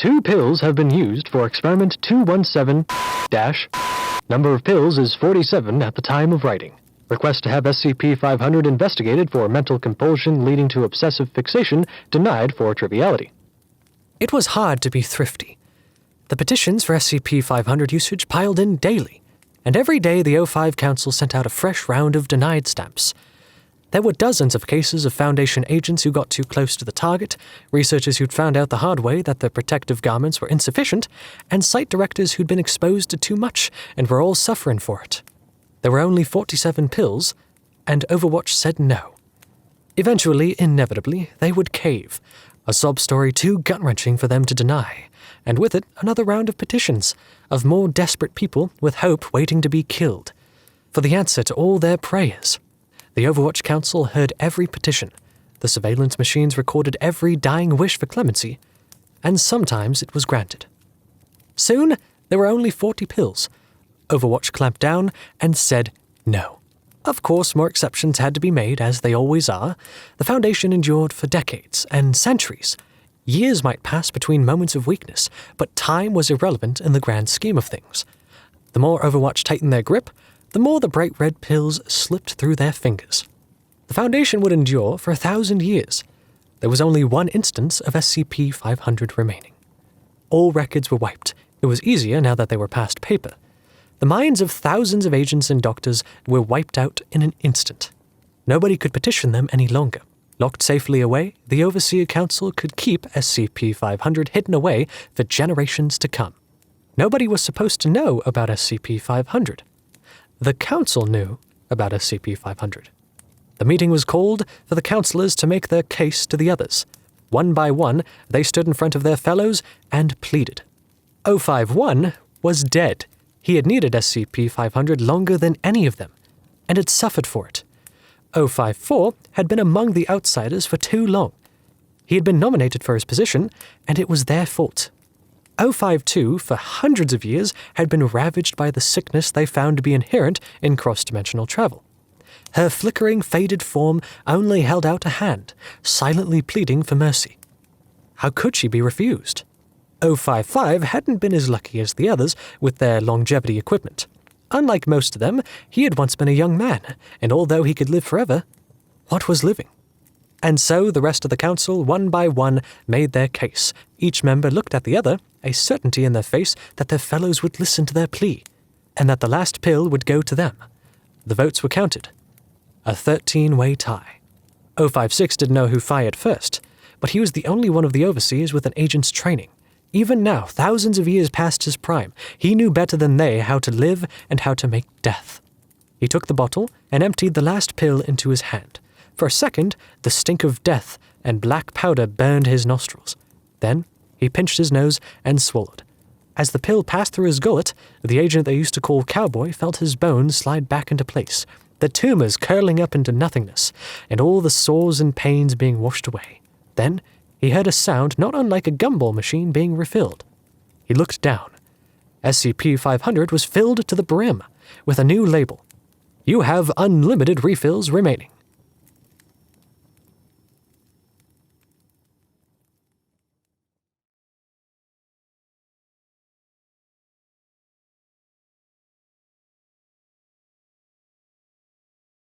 2 pills have been used for experiment 217 Number of pills is 47 at the time of writing. Request to have SCP-500 investigated for mental compulsion leading to obsessive fixation denied for triviality. It was hard to be thrifty. The petitions for SCP-500 usage piled in daily, and every day the O5 Council sent out a fresh round of denied stamps. There were dozens of cases of Foundation agents who got too close to the target, researchers who'd found out the hard way that the protective garments were insufficient, and site directors who'd been exposed to too much and were all suffering for it. There were only 47 pills, and Overwatch said no. Eventually, inevitably, they would cave, a sob story too gut-wrenching for them to deny, and with it another round of petitions, of more desperate people with hope waiting to be killed, for the answer to all their prayers. The Overwatch Council heard every petition, the surveillance machines recorded every dying wish for clemency, and sometimes it was granted. Soon, there were only 40 pills. Overwatch clamped down and said no. Of course, more exceptions had to be made, as they always are. The Foundation endured for decades and centuries. Years might pass between moments of weakness, but time was irrelevant in the grand scheme of things. The more Overwatch tightened their grip, the more the bright red pills slipped through their fingers. The Foundation would endure for 1,000 years. There was only one instance of SCP-500 remaining. All records were wiped. It was easier now that they were past paper. The minds of thousands of agents and doctors were wiped out in an instant. Nobody could petition them any longer. Locked safely away, the Overseer Council could keep SCP-500 hidden away for generations to come. Nobody was supposed to know about SCP-500. The Council knew about SCP-500. The meeting was called for the counselors to make their case to the others. One by one, they stood in front of their fellows and pleaded. 051 was dead. He had needed SCP-500 longer than any of them, and had suffered for it. 054 had been among the outsiders for too long. He had been nominated for his position, and it was their fault. 052, for hundreds of years, had been ravaged by the sickness they found to be inherent in cross-dimensional travel. Her flickering, faded form only held out a hand, silently pleading for mercy. How could she be refused? 055 hadn't been as lucky as the others with their longevity equipment. Unlike most of them, he had once been a young man, and although he could live forever, what was living? And so the rest of the council, one by one, made their case. Each member looked at the other, a certainty in their face that their fellows would listen to their plea, and that the last pill would go to them. The votes were counted. A 13-way tie. 056 didn't know who fired first, but he was the only one of the overseers with an agent's training. Even now, thousands of years past his prime, he knew better than they how to live and how to make death. He took the bottle and emptied the last pill into his hand. For a second, the stink of death and black powder burned his nostrils. Then, he pinched his nose and swallowed. As the pill passed through his gullet, the agent they used to call Cowboy felt his bones slide back into place, the tumors curling up into nothingness, and all the sores and pains being washed away. Then, he heard a sound not unlike a gumball machine being refilled. He looked down. SCP-500 was filled to the brim, with a new label. You have unlimited refills remaining.